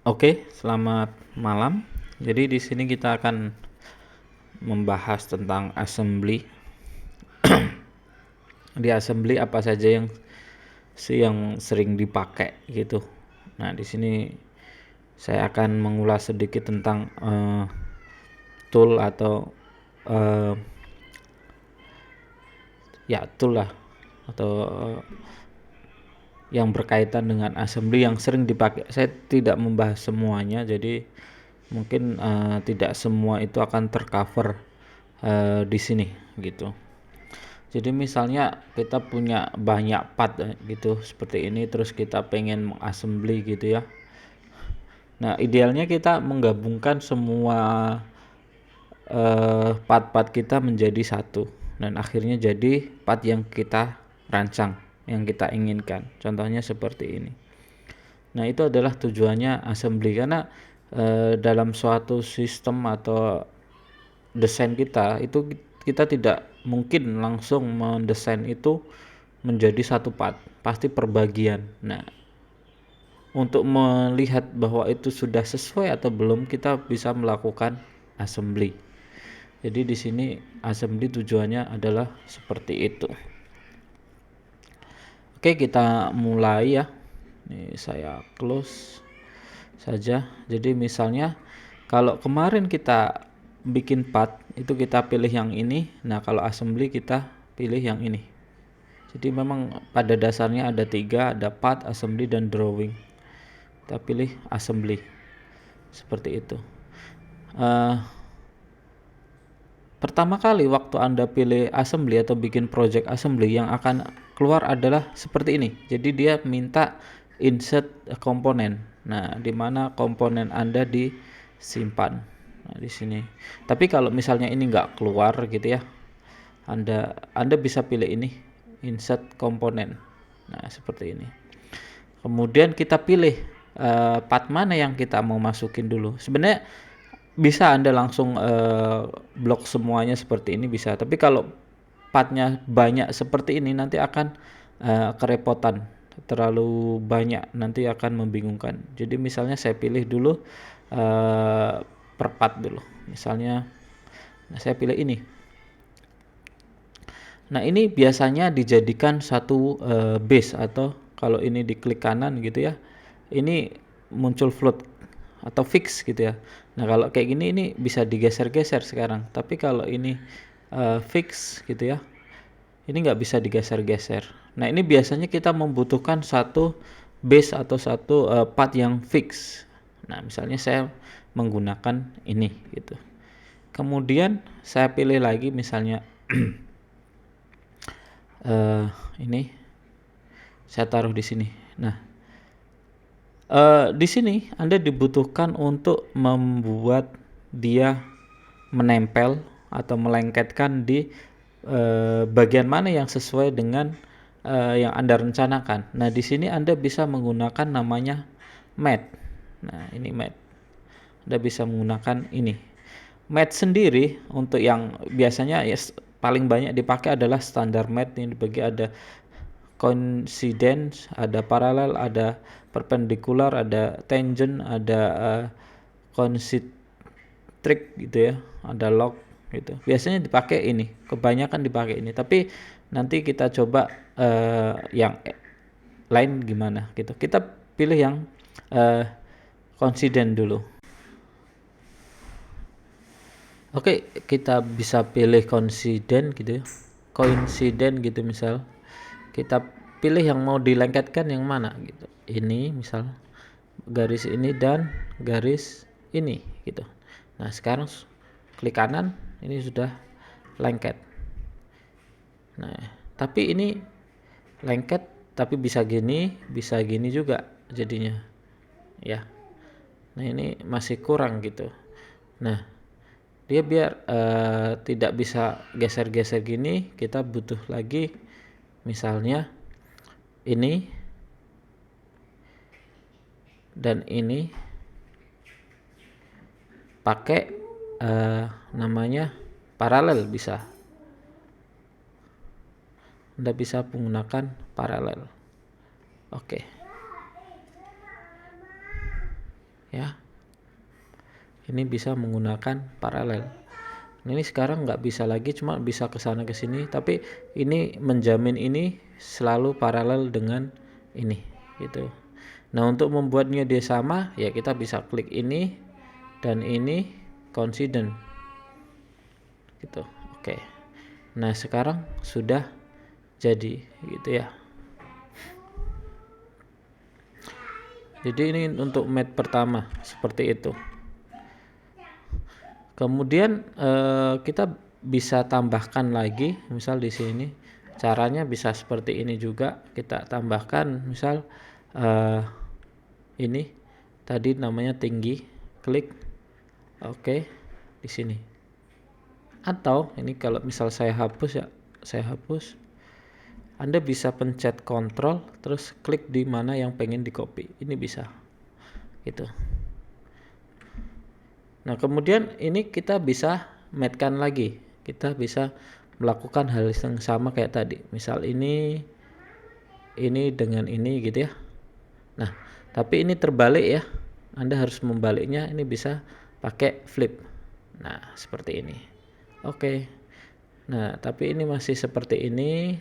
Oke, selamat malam. Jadi di sini kita akan membahas tentang assembly. Di assembly apa saja yang sering dipakai gitu. Nah, di sini saya akan mengulas sedikit tentang tool atau eh, tool lah atau yang berkaitan dengan assembly yang sering dipakai. Saya tidak membahas semuanya, jadi mungkin tidak semua itu akan tercover di sini gitu. Jadi misalnya kita punya banyak part gitu seperti ini, terus kita pengen mengassembly gitu ya. Nah, idealnya kita menggabungkan semua part-part kita menjadi satu dan akhirnya jadi part yang kita rancang, yang kita inginkan. Contohnya seperti ini. Nah, itu adalah tujuannya assembly karena dalam suatu sistem atau desain kita itu kita tidak mungkin langsung mendesain itu menjadi satu part, pasti perbagian. Nah, untuk melihat bahwa itu sudah sesuai atau belum, kita bisa melakukan assembly. Jadi di sini assembly tujuannya adalah seperti itu. Oke, kita mulai ya. Ini saya close saja. Jadi misalnya kalau kemarin kita bikin part itu kita pilih yang ini, nah kalau assembly kita pilih yang ini. Jadi memang pada dasarnya ada tiga, ada part, assembly, dan drawing. Kita pilih assembly seperti itu. Pertama kali waktu Anda pilih assembly atau bikin project assembly, yang akan keluar adalah seperti ini. Jadi dia minta insert komponen. Nah, di mana komponen Anda disimpan. Nah, di sini. Tapi kalau misalnya ini nggak keluar gitu ya, Anda bisa pilih ini, insert komponen. Nah, seperti ini. Kemudian kita pilih part mana yang kita mau masukin dulu. Sebenarnya bisa Anda langsung blok semuanya seperti ini bisa. Tapi kalau partnya banyak seperti ini nanti akan kerepotan. Terlalu banyak nanti akan membingungkan. Jadi misalnya saya pilih dulu per part dulu. Misalnya saya pilih ini. Nah, ini biasanya dijadikan satu base atau kalau ini diklik kanan gitu ya. Ini muncul float atau fix gitu ya. Nah, kalau kayak gini ini bisa digeser-geser sekarang. Tapi kalau ini fix gitu ya. Ini nggak bisa digeser-geser. Nah, ini biasanya kita membutuhkan satu base atau satu part yang fix. Nah, misalnya saya menggunakan ini gitu. Kemudian saya pilih lagi misalnya ini saya taruh di sini. Nah, di sini Anda dibutuhkan untuk membuat dia menempel atau melengketkan di bagian mana yang sesuai dengan yang Anda rencanakan. Nah, di sini Anda bisa menggunakan namanya mat. Nah, ini mat. Anda bisa menggunakan ini. Mat sendiri untuk yang biasanya ya paling banyak dipakai adalah standar mat. Ini dibagi ada coincidence, ada paralel, ada perpendicular, ada tangent, ada concentric gitu ya, ada log gitu. Biasanya dipakai ini, kebanyakan dipakai ini. Tapi nanti kita coba yang lain gimana gitu. Kita pilih yang coincident dulu. Oke, kita bisa pilih coincident gitu ya. Coincident gitu misal. Kita pilih yang mau dilengketkan yang mana gitu. Ini misal garis ini dan garis ini gitu. Nah, sekarang klik kanan, ini sudah lengket. Nah, tapi ini lengket tapi bisa gini juga jadinya. Ya. Nah, ini masih kurang gitu. Nah, dia biar tidak bisa geser-geser gini, kita butuh lagi misalnya ini dan ini pakai namanya paralel bisa. Anda bisa menggunakan paralel. Oke. ya. Ini bisa menggunakan paralel. Ini sekarang nggak bisa lagi, cuma bisa ke sana ke sini, tapi ini menjamin ini selalu paralel dengan ini gitu. Nah, untuk membuatnya dia sama ya kita bisa klik ini dan ini coincident gitu. Oke. Nah, sekarang sudah jadi gitu ya. Jadi ini untuk match pertama seperti itu. Kemudian kita bisa tambahkan lagi, misal di sini caranya bisa seperti ini juga. Kita tambahkan misal ini tadi namanya tinggi, klik oke di sini. Atau ini kalau misal saya hapus ya, saya hapus. Anda bisa pencet kontrol terus klik di mana yang pengen di copy. Ini bisa gitu. Nah, kemudian ini kita bisa matchkan lagi. Kita bisa melakukan hal yang sama kayak tadi. Misal ini dengan ini gitu ya. Nah, tapi ini terbalik ya. Anda harus membaliknya. Ini bisa pakai flip. Nah, seperti ini. Oke. Nah, tapi ini masih seperti ini.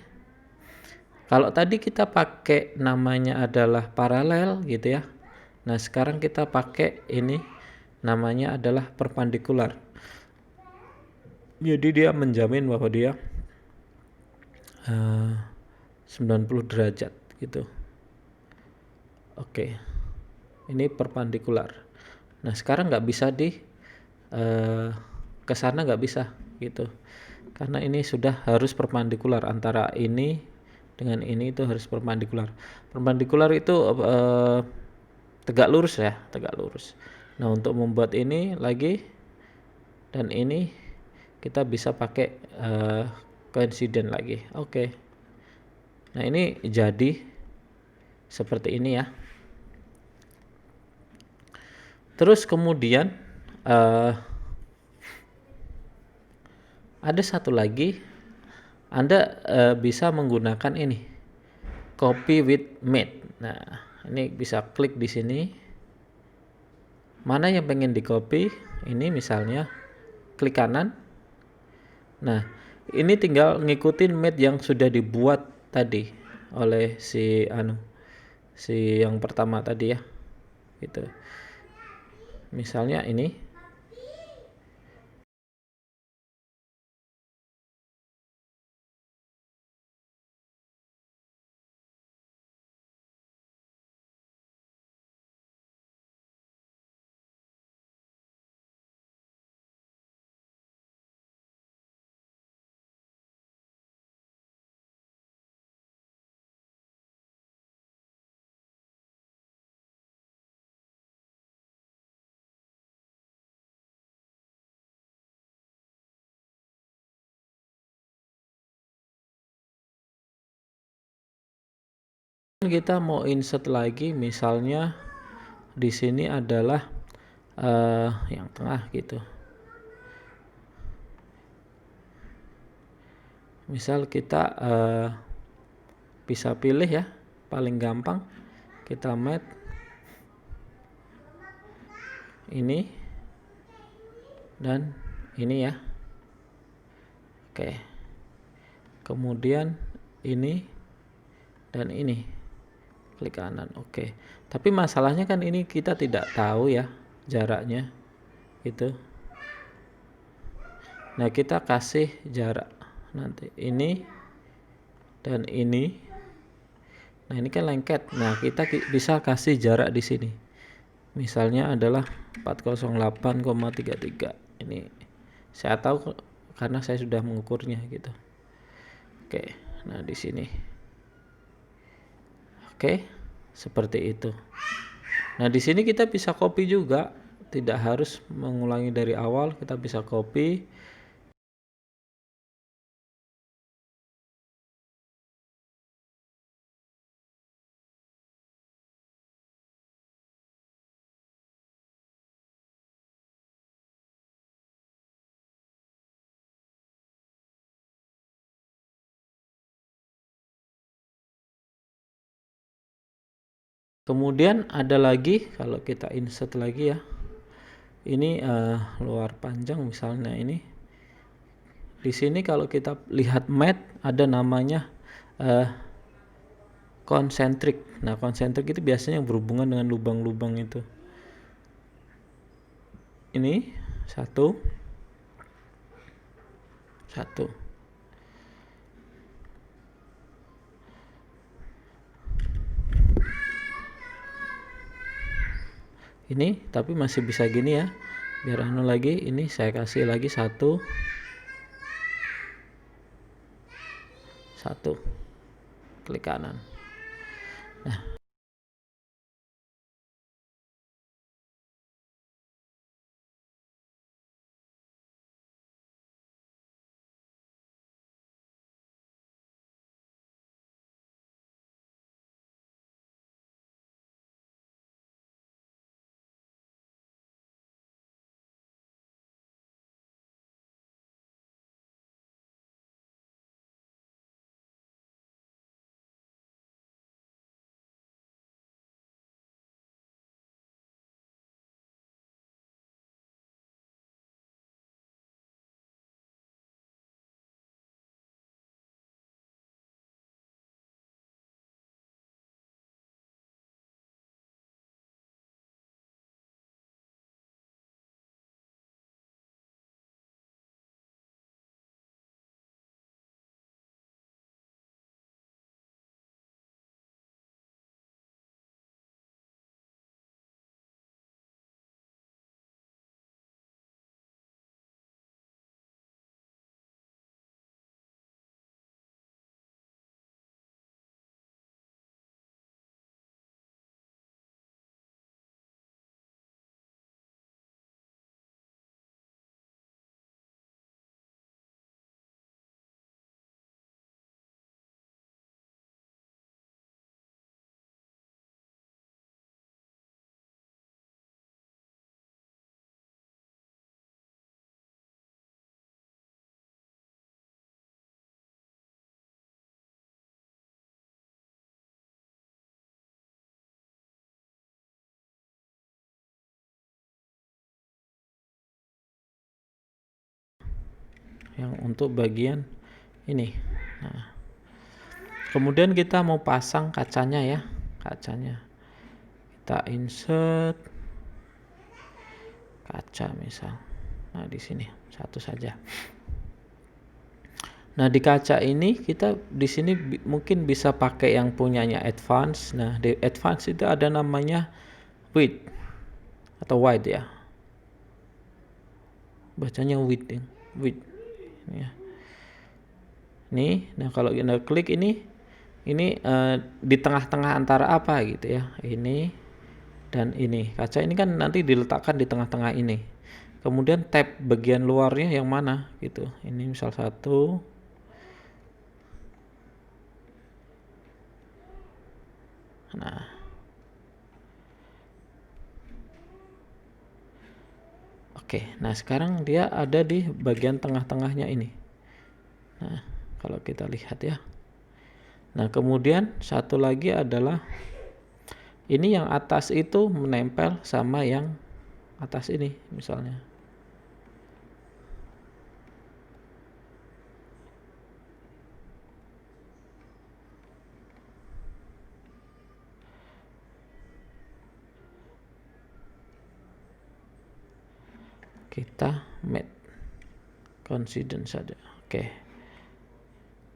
Kalau tadi kita pakai namanya adalah paralel gitu ya. Nah, sekarang kita pakai ini namanya adalah perpendikular. Jadi dia menjamin bahwa dia 90 derajat gitu. Oke. Ini perpendikular. Nah, sekarang nggak bisa di ke sana, nggak bisa gitu. Karena ini sudah harus perpendikular antara ini dengan ini, itu harus perpendikular. Perpendikular itu tegak lurus ya, tegak lurus. Nah, untuk membuat ini lagi dan ini kita bisa pakai coincident lagi. Oke. Nah, ini jadi seperti ini ya. Terus kemudian ada satu lagi, Anda bisa menggunakan ini copy with mate. Nah, ini bisa klik di sini. Mana yang pengen di copy? Ini misalnya klik kanan. Nah, ini tinggal ngikutin mate yang sudah dibuat tadi oleh si yang pertama tadi ya. Gitu. Misalnya ini. Kita mau insert lagi, misalnya di sini adalah yang tengah gitu. Misal kita bisa pilih ya, paling gampang kita match ini dan ini ya. Oke. Kemudian ini dan ini. Klik kanan. Oke. Tapi masalahnya kan ini kita tidak tahu ya jaraknya itu. Nah, kita kasih jarak nanti ini dan ini. Nah, ini kan lengket. Nah, kita bisa kasih jarak di sini. Misalnya adalah 408,33. Ini saya tahu karena saya sudah mengukurnya gitu. Oke. Nah, di sini. Oke. Seperti itu. Nah, di sini kita bisa copy juga, tidak harus mengulangi dari awal, kita bisa copy. Kemudian ada lagi kalau kita insert lagi ya, ini luar panjang misalnya ini. Di sini kalau kita lihat mat ada namanya konsentrik. Nah konsentrik itu biasanya yang berhubungan dengan lubang-lubang itu. Ini satu. Ini tapi masih bisa gini ya, biar anu lagi. Ini saya kasih lagi satu klik kanan. Nah yang untuk bagian ini. Nah, kemudian kita mau pasang kacanya ya, kita insert kaca misal. Nah di sini satu saja. Nah di kaca ini kita di sini mungkin bisa pakai yang punyanya advance. Nah di advance itu ada namanya width atau wide ya, bacanya width ya. Width ya. Nih, nah kalau kita klik ini di tengah-tengah antara apa gitu ya, ini dan ini. Kaca ini kan nanti diletakkan di tengah-tengah ini. Kemudian tab bagian luarnya yang mana gitu. Ini misal satu. Nah, oke. Nah sekarang dia ada di bagian tengah-tengahnya ini. Nah kalau kita lihat ya. Nah kemudian satu lagi adalah ini yang atas itu menempel sama yang atas ini misalnya. Kita mate coincidence saja. Oke.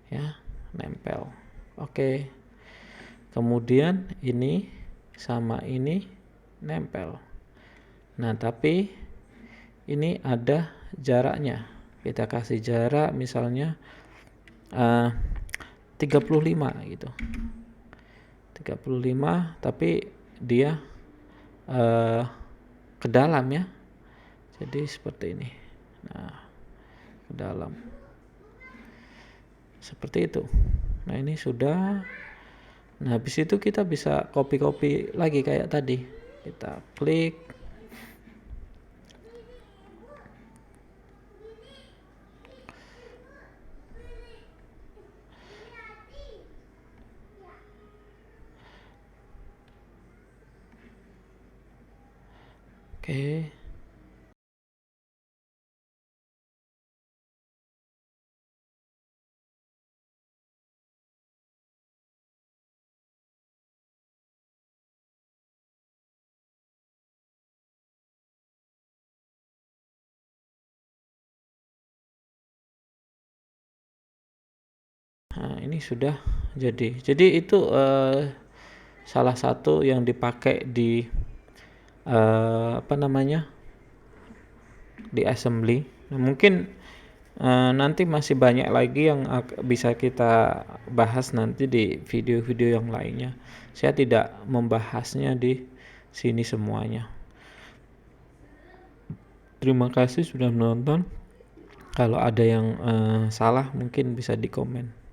Ya, nempel. Oke. Kemudian ini sama ini nempel. Nah, tapi ini ada jaraknya. Kita kasih jarak misalnya 35 gitu. 35 tapi dia ke dalam ya. Jadi seperti ini. Nah, ke dalam. Seperti itu. Nah, ini sudah. Nah, habis itu kita bisa copy-copy lagi kayak tadi. Kita klik. Oke. Nah, ini sudah jadi. Jadi itu salah satu yang dipakai di apa namanya, di assembly. Nah, mungkin nanti masih banyak lagi yang bisa kita bahas nanti di video-video yang lainnya. Saya tidak membahasnya di sini semuanya. Terima kasih sudah menonton. Kalau ada yang salah mungkin bisa di komen.